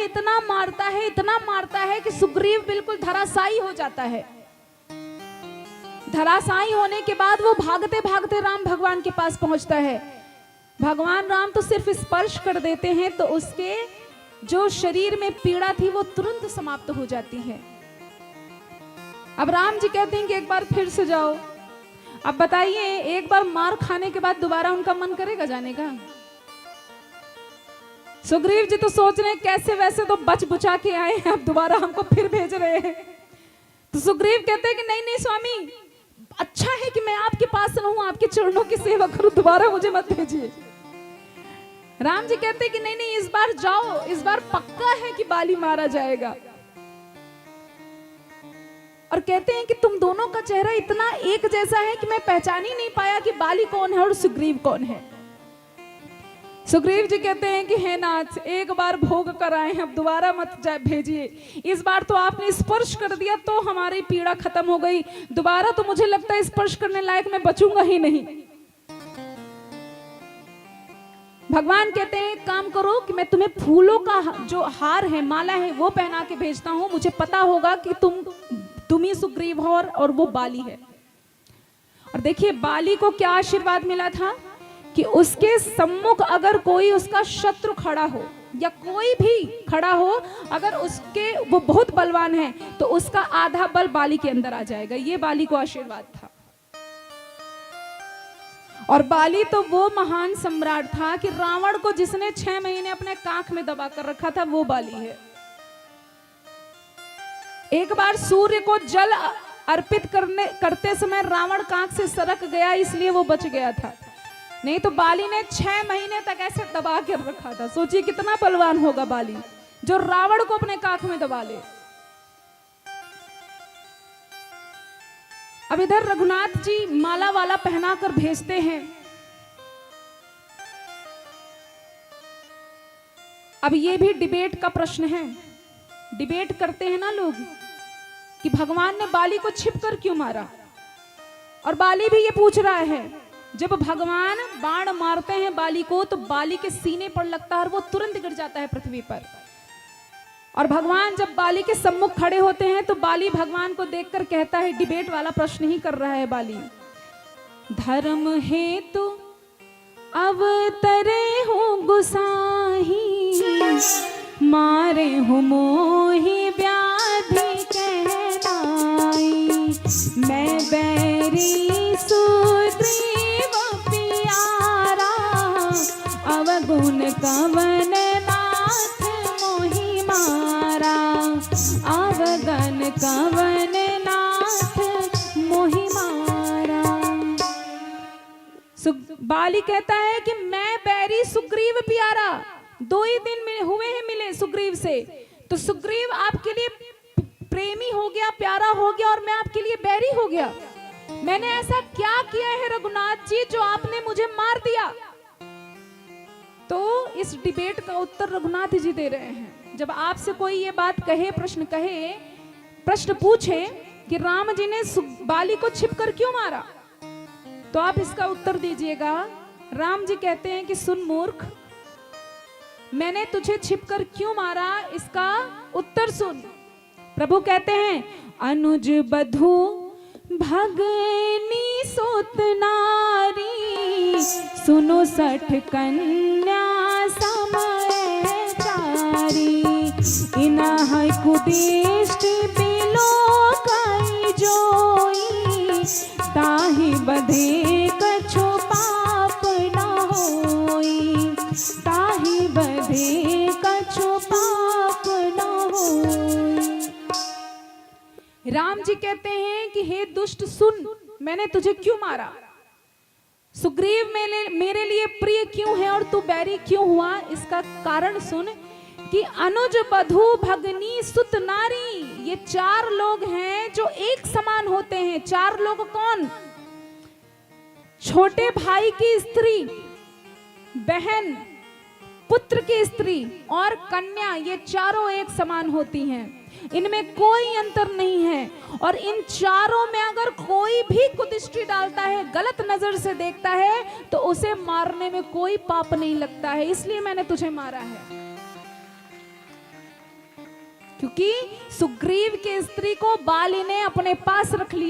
इतना मारता है कि सुग्रीव बिल्कुल धराशायी हो जाता है। धराशायी होने के बाद वो भागते भागते राम भगवान के पास पहुंचता है। भगवान राम तो सिर्फ स्पर्श कर देते हैं तो उसके जो शरीर में पीड़ा थी वो तुरंत समाप्त हो जाती है। अब राम जी कहते हैं कि एक बार फिर से जाओ। अब बताइए, एक बार मार खाने के बाद दोबारा उनका मन करेगा जाने का? सुग्रीव जी तो सोच रहे हैं कैसे वैसे तो बच बुचा के आए हैं, अब दोबारा हमको फिर भेज रहे हैं। तो सुग्रीव कहते हैं कि नहीं नहीं स्वामी, अच्छा है कि मैं आपके पास रहूं, आपके चरणों की सेवा करूं, दोबारा मुझे मत भेजिए। राम जी कहते हैं कि नहीं नहीं, इस बार जाओ, इस बार पक्का है कि बाली मारा जाएगा। और कहते हैं कि तुम दोनों का चेहरा इतना एक जैसा है कि मैं पहचान ही नहीं पाया कि बाली कौन है और सुग्रीव कौन है। सुग्रीव जी कहते हैं कि हे नाथ, एक बार भोग कर आए हैं, अब दोबारा मत भेजिए। इस बार तो आपने स्पर्श कर दिया तो हमारी पीड़ा खत्म हो गई, दोबारा तो मुझे लगता है स्पर्श करने लायक मैं बचूंगा ही नहीं। भगवान कहते हैं काम करो कि मैं तुम्हें फूलों का जो हार है, माला है, वो पहना के भेजता हूं। मुझे पता होगा कि तुम ही सुग्रीव हो और वो बाली है। और देखिए बाली को क्या आशीर्वाद मिला था कि उसके सम्मुख अगर कोई उसका शत्रु खड़ा हो या कोई भी खड़ा हो, अगर उसके वो बहुत बलवान है तो उसका आधा बल बाली के अंदर आ जाएगा। ये बाली को आशीर्वाद था। और बाली तो वो महान सम्राट था कि रावण को जिसने 6 महीने अपने कांख में दबा कर रखा था, वो बाली है। एक बार सूर्य को जल अर्पित करते समय रावण कांख से सरक गया, इसलिए वो बच गया था, नहीं तो बाली ने 6 महीने तक ऐसे दबा कर रखा था। सोचिए कितना बलवान होगा बाली, जो रावण को अपने कांख में दबा ले। अब इधर रघुनाथ जी माला वाला पहनाकर भेजते हैं। अब ये भी डिबेट का प्रश्न है। डिबेट करते हैं ना लोग कि भगवान ने बाली को छिपकर क्यों मारा, और बाली भी ये पूछ रहा है। जब भगवान बाण मारते हैं बाली को तो बाली के सीने पर लगता है और वो तुरंत गिर जाता है पृथ्वी पर। और भगवान जब बाली के सम्मुख खड़े होते हैं तो बाली भगवान को देखकर कहता है, डिबेट वाला प्रश्न ही कर रहा है बाली, धर्म हेतु अवतरे हो गुसाही, मारे हो मोहि व्याधि कहलाई, मैं बैरी सुग्रीव प्यारा, अवगुण कवन नाथ मोहि मारा, अवगन कवन नाथ मोहि मारा। बाली कहता है कि मैं बैरी सुग्रीव प्यारा, 2 ही दिन हुए हैं मिले सुग्रीव से, तो सुग्रीव आपके लिए प्रेमी हो गया, प्यारा हो गया, और मैं आपके लिए बैरी हो गया। मैंने ऐसा क्या किया है रघुनाथ जी जो आपने मुझे मार दिया? तो इस डिबेट का उत्तर रघुनाथ जी दे रहे हैं। जब आपसे कोई ये बात कहे, प्रश्न पूछे कि राम जी ने बाली को छिपकर क्यों मारा, तो आप इसका उत्तर दीजिएगा। राम जी कहते हैं कि सुन मूर्ख, मैंने तुझे छिपकर क्यों मारा, इसका उत्तर सुन। प्रभु कहते हैं, अनुज बधू भगनी सोत नारी, सुनो 60 कन्या समय चारी, इनह कुदिष्ट बिलोकई जोई, ताहि बधे कछु पाप न होई, ताहि बधे कछु पाप न होई। राम जी कहते हैं कि हे दुष्ट सुन, मैंने तुझे क्यों मारा, सुग्रीव मेरे लिए प्रिय क्यों है और तू बैरी क्यों हुआ, इसका कारण सुन कि अनुज बधू भगनी सुत नारी, ये 4 लोग हैं जो एक समान होते हैं। 4 लोग कौन? छोटे भाई की स्त्री, बहन, पुत्र की स्त्री और कन्या, ये चारों एक समान होती हैं, इनमें कोई अंतर नहीं है। और इन चारों में अगर कोई भी कुदृष्टि डालता है, गलत नजर से देखता है, तो उसे मारने में कोई पाप नहीं लगता है, इसलिए मैंने तुझे मारा है। क्योंकि सुग्रीव की स्त्री को बाली ने अपने पास रख लिया